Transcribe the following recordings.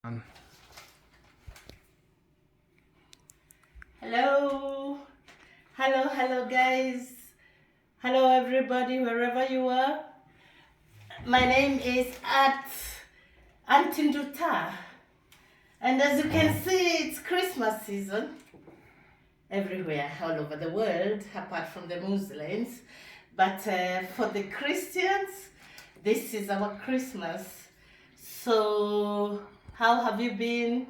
Um, Hello, hello, guys. Hello, everybody, wherever you are. My name is Antinduta, and as you can see, it's Christmas season everywhere, all over the world, apart from the Muslims. But for the Christians, this is our Christmas. So, how have you been?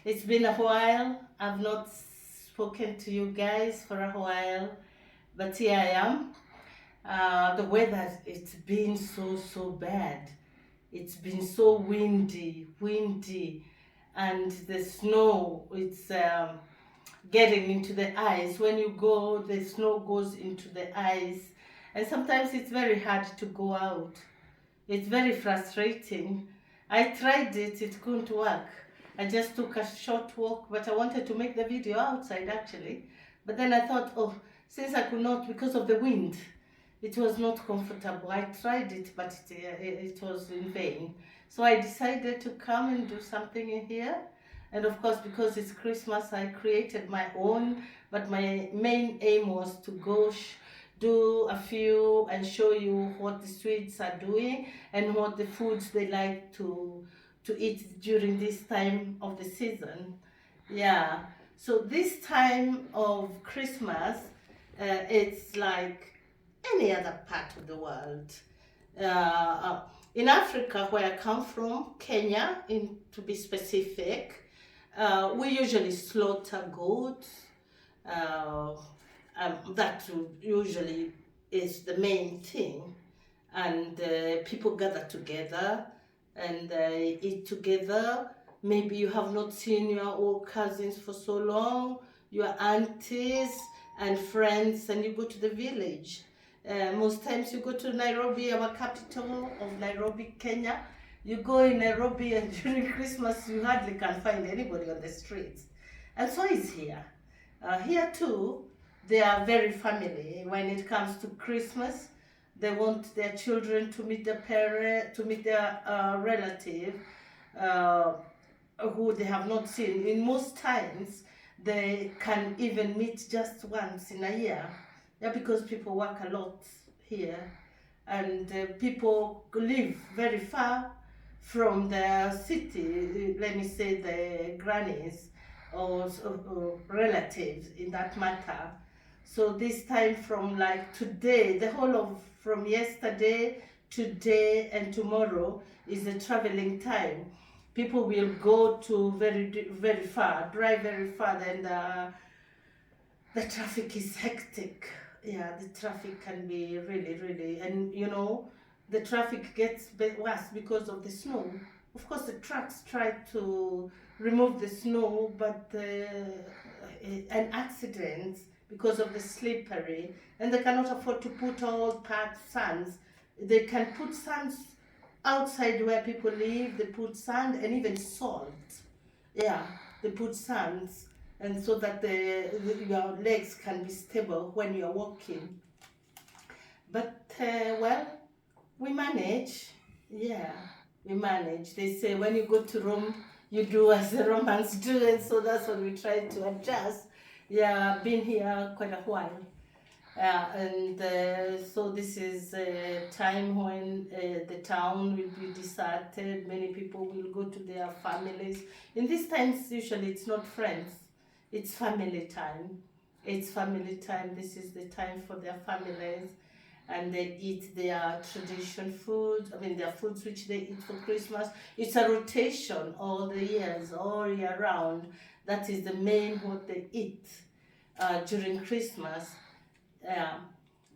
It's been a while. I've not spoken to you guys for a while, but here I am. The weather, it's been so bad. It's been so windy, and the snow, it's getting into the eyes. When you go, the snow goes into the eyes, and sometimes it's very hard to go out. It's very frustrating. I tried it, it couldn't work. I just took a short walk, but I wanted to make the video outside actually. But then I thought, oh, since I could not because of the wind, it was not comfortable. I tried it, but it was in vain. So I decided to come and do something in here. And of course, because it's Christmas, I created my own, but my main aim was to go do a few and show you what the Swedes are doing and what the foods they like to eat during this time of the season. Yeah. So this time of Christmas, it's like any other part of the world. Uh, in Africa, where I come from, Kenya, to be specific, we usually slaughter goats. Uh, that usually is the main thing, and people gather together and eat together. Maybe you have not seen your old cousins for so long, your aunties and friends, and you go to the village. Most times you go to Nairobi, our capital of Nairobi, Kenya. You go in Nairobi and during Christmas you hardly can find anybody on the streets. And so is here. Here too, they are very family. When it comes to Christmas, they want their children to meet their parent, to meet their relative uh, who they have not seen. In most times, they can even meet just once in a year. Yeah, because people work a lot here, and people live very far from the city. Let me say the grannies or relatives in that matter. So this time from like today, the whole of from yesterday, today and tomorrow is a traveling time. People will go to very far, drive very far, and the traffic is hectic. Yeah, the traffic can be really, and the traffic gets worse because of the snow. Of course, the trucks try to remove the snow, but an accident because of the slippery, and they cannot afford to put all packed sands. They can put sands outside where people live. They put sand and even salt. Yeah, they put sands, and so that your legs can be stable when you're walking. But well, we manage. Yeah, we manage. They say when you go to Rome, you do as the Romans do, and so that's what we try to adjust. Yeah, been here quite a while. And so this is a time when the town will be deserted. Many people will go to their families. In these times, usually it's not friends, it's family time. It's family time. This is the time for their families, and they eat their tradition food. I mean, their foods which they eat for Christmas. It's a rotation all the years, all year round. That is the main what they eat during Christmas. Yeah.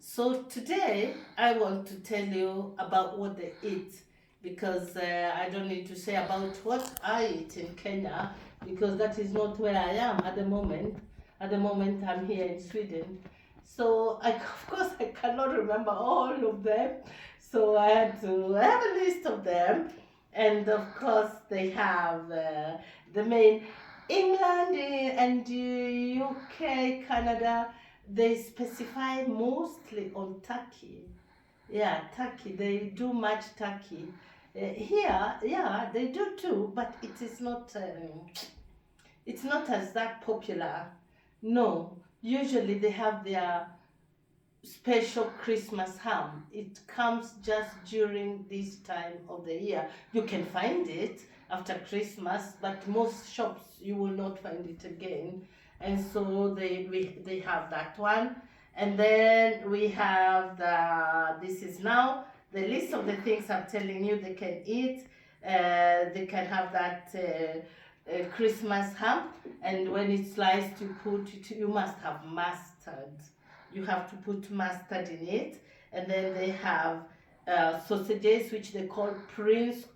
So today I want to tell you about what they eat, because I don't need to say about what I eat in Kenya, because that is not where I am at the moment. At the moment I'm here in Sweden. So of course I cannot remember all of them. So I had to have a list of them. And of course they have the main England and UK, Canada, they specify mostly on turkey. Yeah, turkey. They do much turkey. Here, yeah, they do too, but it is not. It's not as that popular. No, usually they have their special Christmas ham. It comes just during this time of the year. You can find it after Christmas, but most shops you will not find it again. And so they have that one. And then we have this is now the list of the things I'm telling you they can eat. They can have that Christmas ham, and when it's sliced, you must have mustard. You have to put mustard in it, and then they have sausages which they call prince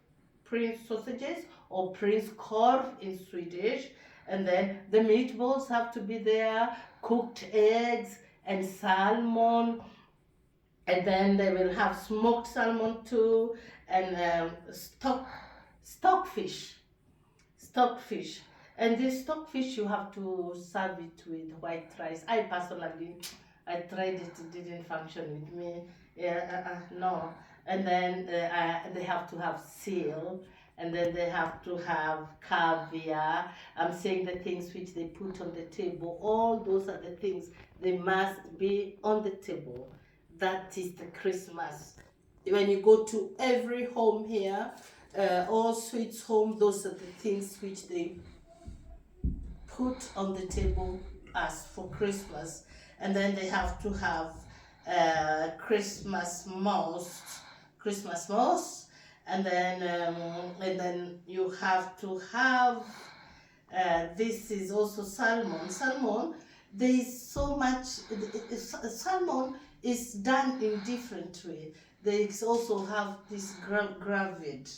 sausages or prince korv in Swedish, and then the meatballs have to be there, cooked eggs and salmon, and then they will have smoked salmon too, and stockfish stockfish. And this stockfish, you have to serve it with white rice. I personally, I tried it, it didn't function with me. Yeah, no. And then they have to have seal, and then they have to have caviar. I'm saying the things which they put on the table. All those are the things they must be on the table. That is the Christmas. When you go to every home here, all Swedes home, those are the things which they put on the table as for Christmas. And then they have to have Christmas most, and then you have to have this is also salmon. There is so much. Salmon is done in different way. They also have this graved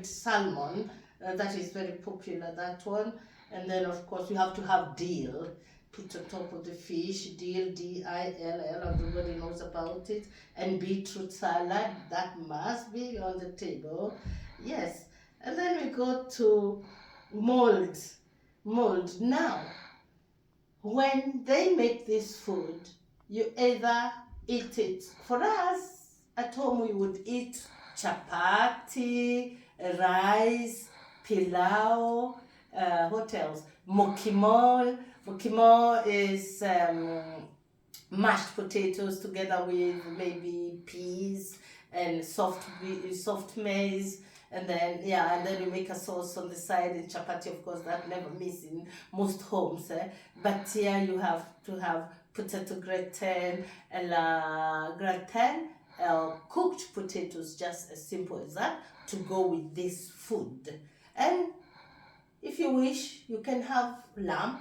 salmon that is very popular. That one, and then of course you have to have dill put on top of the fish. Dill, dill, everybody knows about it, and beetroot salad that must be on the table. Yes, and then we go to mold. Now, when they make this food, you either eat it. For us at home, we would eat chapati, rice, pilau, what else? Mokimo. Mokimo is mashed potatoes together with maybe peas and soft maize, and then you make a sauce on the side, and chapati, of course, that never miss in most homes. But here you have to have potato gratin and cooked potatoes, just as simple as that, to go with this food. And if you wish, you can have lamb.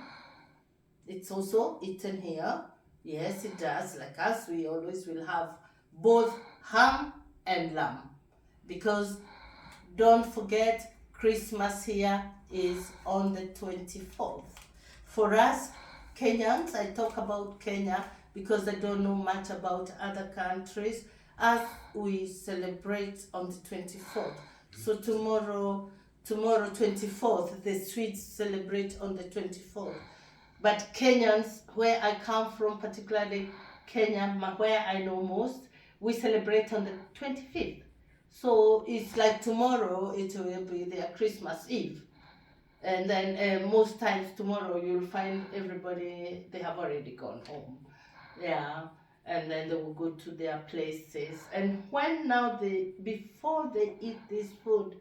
It's also eaten here. Yes, it does. Like us, we always will have both ham and lamb, because don't forget, Christmas here is on the 24th. For us Kenyans, I talk about Kenya because I don't know much about other countries, as we celebrate on the 24th. So tomorrow 24th, the Swedes celebrate on the 24th. But Kenyans, where I come from, particularly Kenya, where I know most, we celebrate on the 25th. So it's like tomorrow, it will be their Christmas Eve. And then most times tomorrow you'll find everybody, they have already gone home. Yeah. And then they will go to their places. And before they eat this food,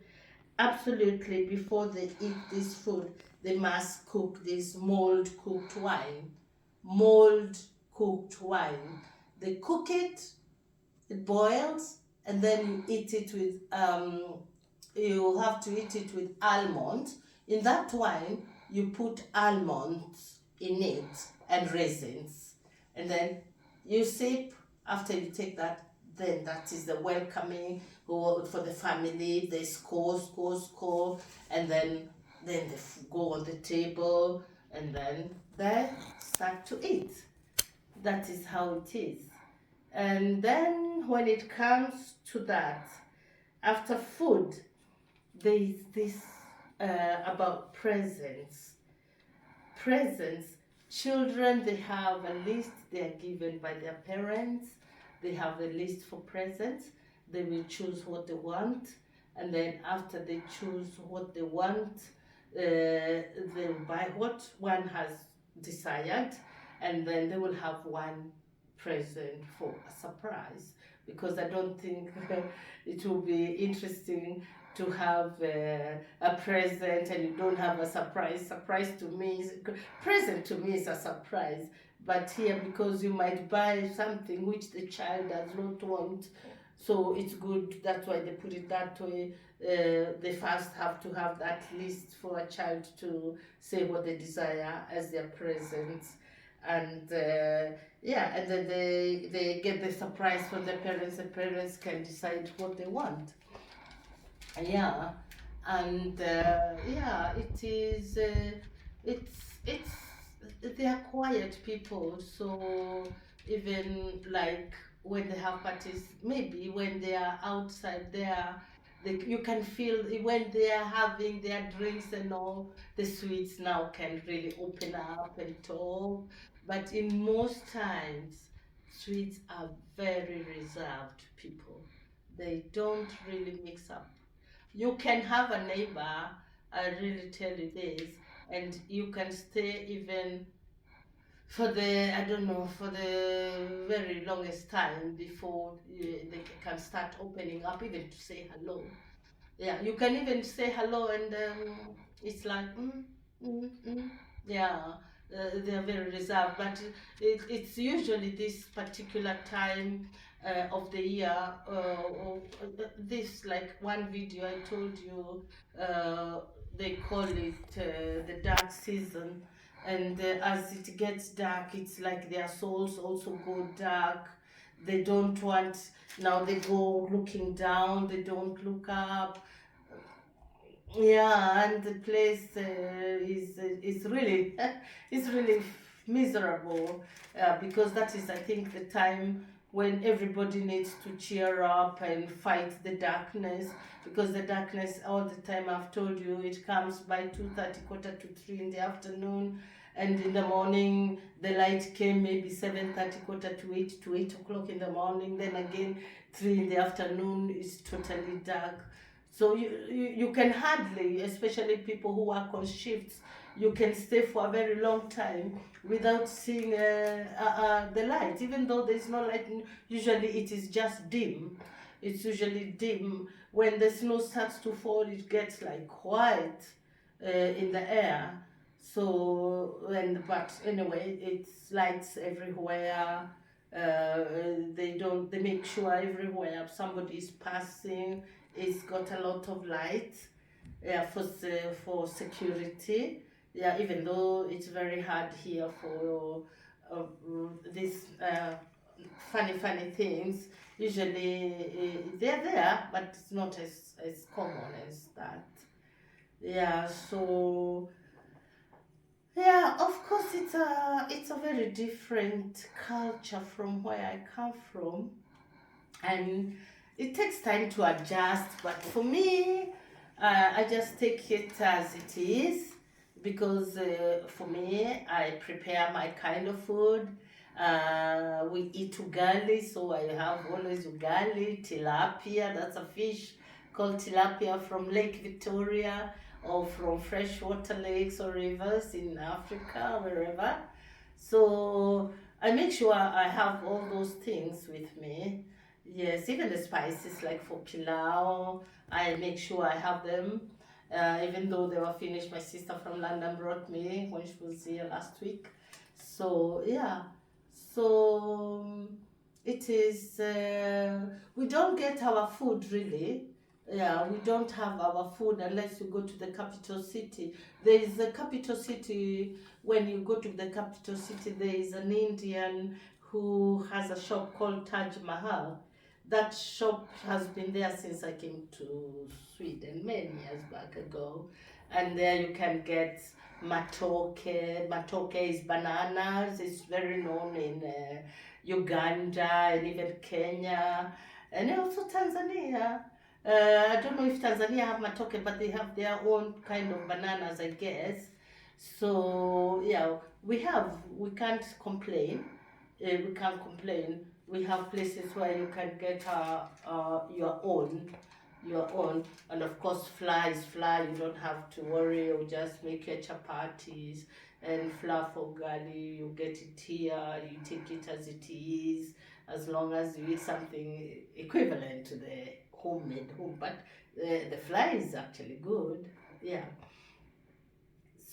absolutely, before they eat this food, they must cook this mold cooked wine. They cook it, it boils, and then you eat it with, you have to eat it with almonds. In that wine, you put almonds in it and raisins. And then you sip. After you take that, then that is the welcoming for the family. They score, and then they go on the table, and then they start to eat. That is how it is. And then when it comes to that, after food, there is this about presents. Children, they have a list they are given by their parents. they have a list for presents. They will choose what they want, and then after they choose what they want, they'll buy what one has desired, and then they will have one present for a surprise. Because I don't think it will be interesting to have a present and you don't have a surprise. Present to me is a surprise. But here, because you might buy something which the child does not want, so it's good. That's why they put it that way. They first have to have that list for a child to say what they desire as their presents, and yeah, and then they get the surprise from the parents. The parents can decide what they want. Yeah, and yeah, it is. It's they are quiet people, so even like when they have parties, maybe when they are outside there, you can feel when they are having their drinks and all, the sweets now can really open up and talk. But in most times, sweets are very reserved people. They don't really mix up. You can have a neighbor, I really tell you this, and you can stay even for the, I don't know, for the very longest time before they can start opening up, even to say hello. Yeah, you can even say hello, and it's like, yeah, they're very reserved. But it's usually this particular time of the year. This, like one video I told you, they call it the dark season. And as it gets dark, it's like their souls also go dark. They don't want, now they go looking down, they don't look up. Yeah, and the place is really is really miserable, because that is, I think, the time when everybody needs to cheer up and fight the darkness, because the darkness all the time, I've told you, it comes by 2:30, quarter to 3 in the afternoon, and in the morning the light came maybe 7:30, quarter to 8 o'clock in the morning, then again 3 in the afternoon, it's totally dark. So you can hardly, especially people who work on shifts, you can stay for a very long time without seeing the light, even though there's no light. Usually it is just dim. It's usually dim. When the snow starts to fall, it gets like white in the air. So, but anyway, it's lights everywhere. They make sure everywhere somebody is passing, it's got a lot of light, yeah, for security. Yeah, even though it's very hard here for these funny things. Usually they're there, but it's not as common as that. Yeah, so yeah, of course it's a very different culture from where I come from, and it takes time to adjust. But for me, I just take it as it is, because for me, I prepare my kind of food. We eat ugali, so I have always ugali, tilapia. That's a fish called tilapia from Lake Victoria, or from freshwater lakes or rivers in Africa, wherever. So I make sure I have all those things with me. Yes, even the spices, like for pilau, I make sure I have them. Even though they were finished, my sister from London brought me when she was here last week. So yeah, so it is. We don't get our food really. Yeah, we don't have our food unless you go to the capital city. There is a capital city. When you go to the capital city, there is an Indian who has a shop called Taj Mahal. That shop has been there since I came to Sweden many years back ago. And there you can get matoke. Matoke is bananas. It's very known in Uganda and even Kenya and also Tanzania. I don't know if Tanzania have matoke, but they have their own kind of bananas, I guess. So yeah, we can't complain. We can't complain. we have places where you can get your own, and of course fly. You don't have to worry. You just make your chapatis and flour for gali. You get it here. You take it as it is, as long as you eat something equivalent to the homemade home. But the fly is actually good. Yeah.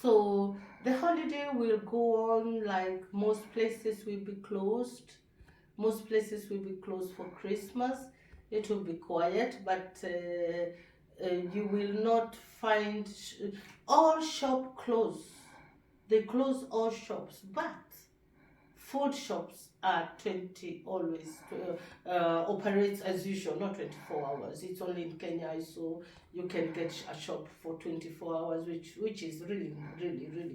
So the holiday will go on like most places will be closed. Most places will be closed for Christmas. It will be quiet, but you will not find all shop close. They close all shops, but food shops are 20 always operates as usual, not 24 hours. It's only in Kenya, so you can get a shop for 24 hours, which is really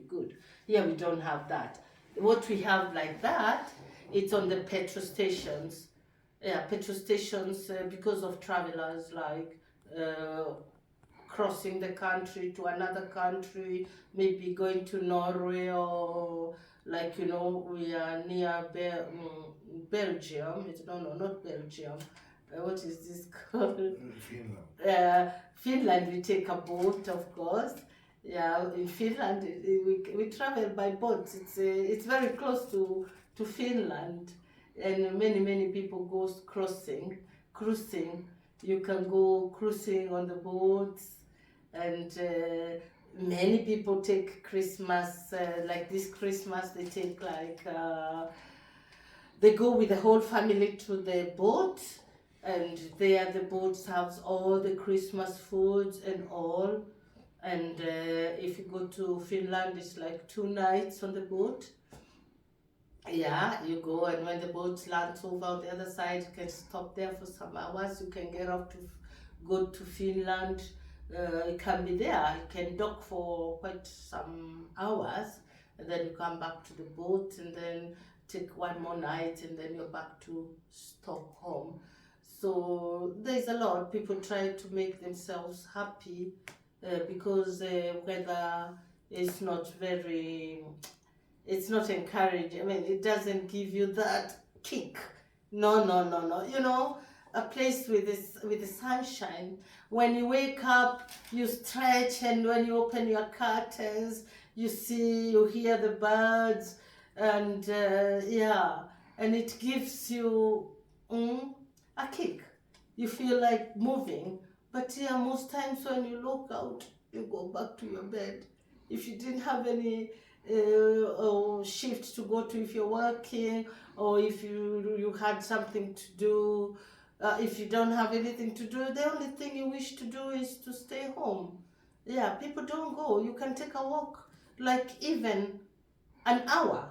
good. Yeah, we don't have that. What we have like that, it's on the petrol stations. Yeah, petrol stations, because of travelers like crossing the country to another country, maybe going to Norway, or like, we are near Belgium. No, not Belgium. What is this called? Finland. Finland, we take a boat, of course. Yeah, in Finland, we travel by boat. It's very close to Finland, and many people go cruising. You can go cruising on the boats, and many people take Christmas, like this Christmas, they take they go with the whole family to the boat, and there the boat serves all the Christmas foods and all. And if you go to Finland, it's like 2 nights on the boat. Yeah, you go, and when the boat lands over on the other side, you can stop there for some hours. You can get off to go to Finland. You can be there. You can dock for quite some hours, and then you come back to the boat, and then take one more night, and then you're back to Stockholm. So there's a lot. People try to make themselves happy because the weather is not very, it's not encouraging. I mean, it doesn't give you that kick. No. A place with the sunshine. When you wake up, you stretch, and when you open your curtains, you hear the birds, and yeah, and it gives you a kick. You feel like moving, but yeah, most times when you look out, you go back to your bed. If you didn't have any shift to go to, if you're working, or if you had something to do, if you don't have anything to do, the only thing you wish to do is to stay home. Yeah, people don't go. You can take a walk, like even an hour,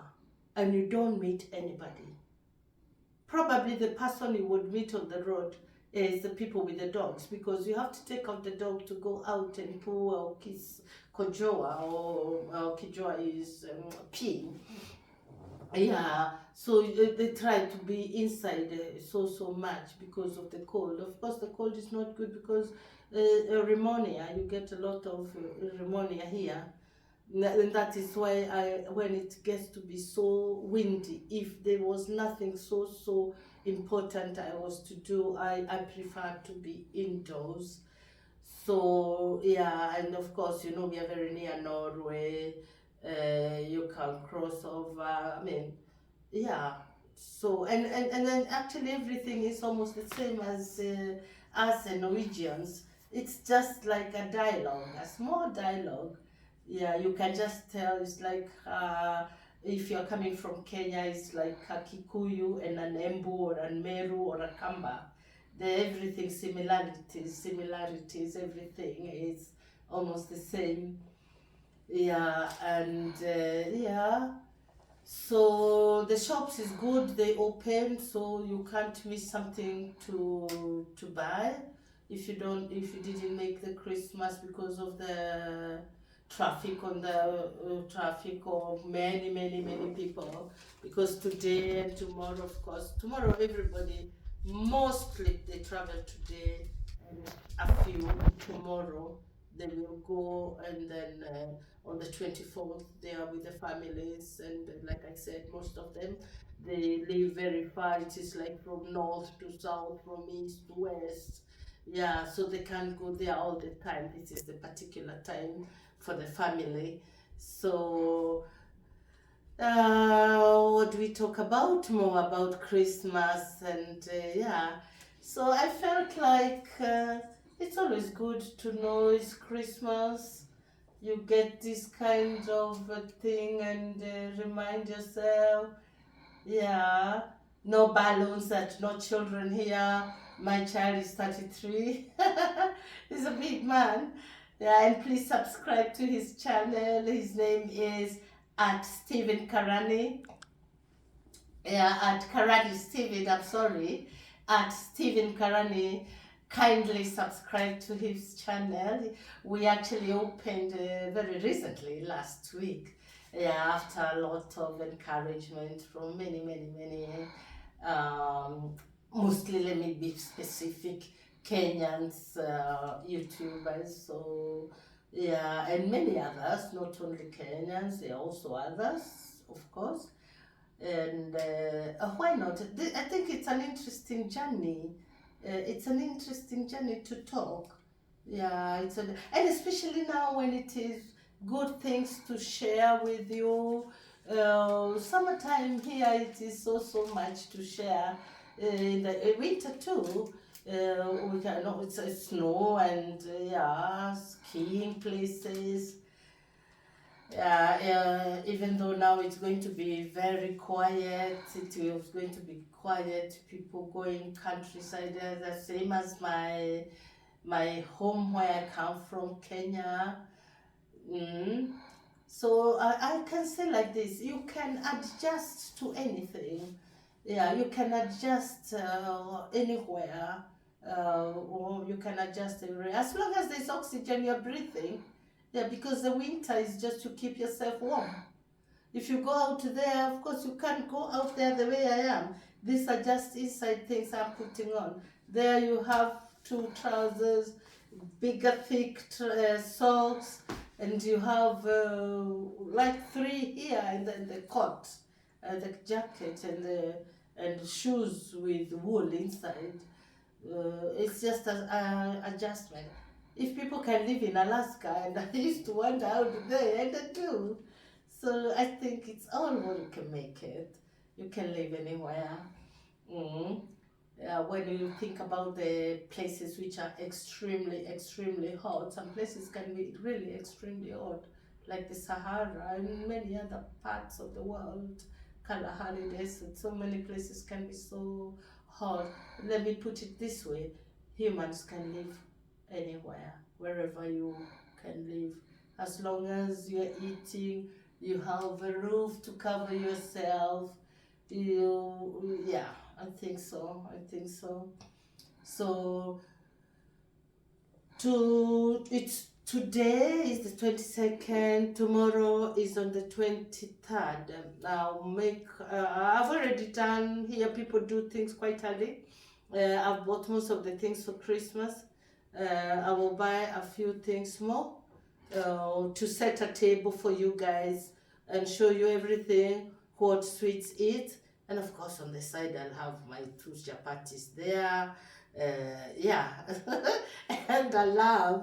and you don't meet anybody. Probably the person you would meet on the road is the people with the dogs, because you have to take out the dog to go out and poo or kiss kojoa, or kijoa is pee. Yeah, so they try to be inside so much because of the cold. Of course, the cold is not good because pneumonia. You get a lot of pneumonia here. And that is why when it gets to be so windy, if there was nothing so important I was to do, I prefer to be indoors. So yeah, and of course, we are very near Norway. You can cross over. I mean, yeah. So and then actually everything is almost the same as us and Norwegians. It's just like a dialogue, a small dialogue. Yeah, you can just tell. It's like if you're coming from Kenya, it's like a Kikuyu and an Embu or a Meru or a Kamba. Everything similarities. Everything is almost the same. Yeah, and yeah. So the shops is good, they open, so you can't miss something to buy if you didn't make the Christmas because of the traffic of many people, because today and tomorrow, of course, tomorrow everybody, mostly they travel today, and a few tomorrow they will go, and then on the 24th they are with the families, and like I said, most of them They live very far. It is like from north to south, from east to west. Yeah, so they can't go there all the time. This is the particular time for the family. So what do we talk about more about Christmas and yeah. So I felt like it's always good to know it's Christmas. You get this kind of thing and remind yourself, yeah, no balloons, that no children here. My child is 33. He's a big man. Yeah, and please subscribe to his channel. His name is at Stephen Karani. Yeah, at Karani Stephen, I'm sorry. At Stephen Karani. Kindly subscribe to his channel. We actually opened very recently, last week. Yeah, after a lot of encouragement from many mostly, let me be specific, Kenyans, YouTubers. So yeah, and many others, not only Kenyans, there are also others, of course. And why not? I think it's an interesting journey. It's an interesting journey to talk. Yeah, and especially now when it is good things to share with you. Summertime here, it is so much to share. In the winter too, we can know it's snow and yeah, skiing places. Yeah, even though now it's going to be very quiet, it was going to be quiet, people going countryside, the same as my home where I come from, Kenya. Mm. So I can say like this, you can adjust to anything. Yeah, you can adjust anywhere, or you can adjust everywhere. As long as there's oxygen you're breathing. Yeah, because the winter is just to keep yourself warm. If you go out there, of course, you can't go out there the way I am. These are just inside things I'm putting on. There you have two trousers, bigger, thick socks, and you have like three here, and then the coat, the jacket, and shoes with wool inside. It's just an adjustment. If people can live in Alaska, and I used to wonder how do they, and I do. So I think it's all what you can make it. You can live anywhere. Mm. When you think about the places which are extremely hot, some places can be really extremely hot, like the Sahara and many other parts of the world. Kalahari Desert, so many places can be so hot. Let me put it this way, humans can live anywhere, wherever you can live, as long as you're eating, you have a roof to cover yourself, yeah, I think so. So it's today is the 22nd, tomorrow is on the 23rd. I'll make I've already done here, people do things quite early. I've bought most of the things for Christmas. I will buy a few things more to set a table for you guys and show you everything, what sweets eat. And of course, on the side, I'll have my two chapatis there. Yeah, and a lamb.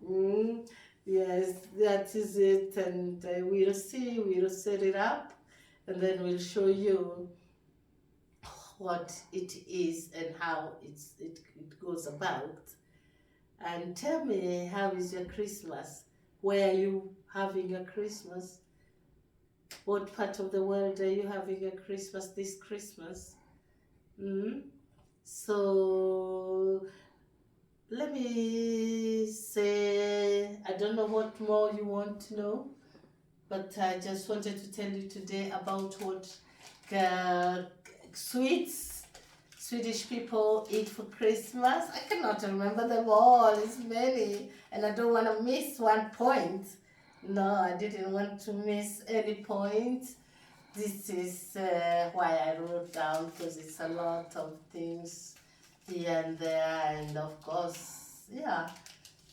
Mm, yes, that is it. And we'll see, we'll set it up, and then we'll show you what it is and how it goes about. And tell me, how is your Christmas? Where are you having your Christmas? What part of the world are you having your Christmas this Christmas? Mm? So let me say, I don't know what more you want to know, but I just wanted to tell you today about what sweets Swedish people eat for Christmas. I cannot remember them all, it's many, and I don't want to miss one point. No, I didn't want to miss any point. This is why I wrote down, because it's a lot of things here and there, and of course, yeah.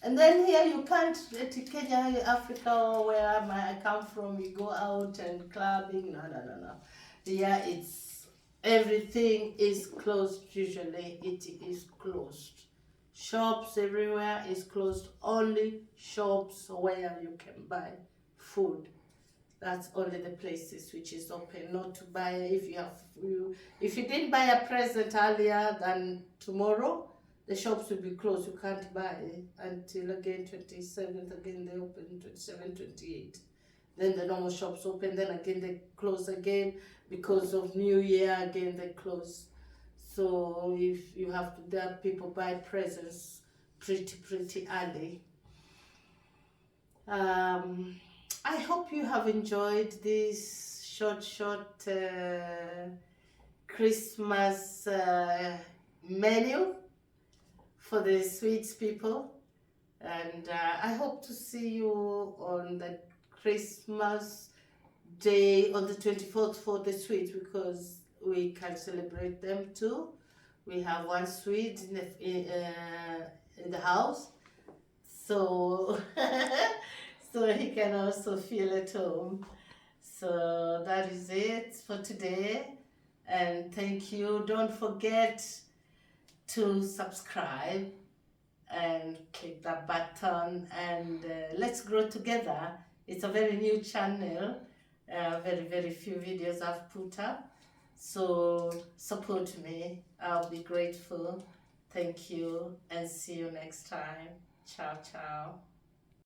And then here you can't, to Kenya, Africa, or where I come from, you go out and clubbing. No. Here it's everything is closed. Usually it is closed. Shops everywhere is closed. Only shops where you can buy food. That's only the places which is open. Not to buy if you didn't buy a present earlier than tomorrow, the shops will be closed. You can't buy until again 27th. Again they open 27, 28. Then the normal shops open. Then again they close again because of New Year. Again they close. So if you have to, there people buy presents pretty early. I hope you have enjoyed this short Christmas menu for the Swedes people, and I hope to see you on the Christmas day on the 24th for the Swedes, because we can celebrate them too. We have one Swede in the house, so so he can also feel at home. So that is it for today, and thank you. Don't forget to subscribe and click that button, and let's grow together. It's a very new channel, very few videos I've put up, so support me. I'll be grateful. Thank you, and see you next time. Ciao ciao.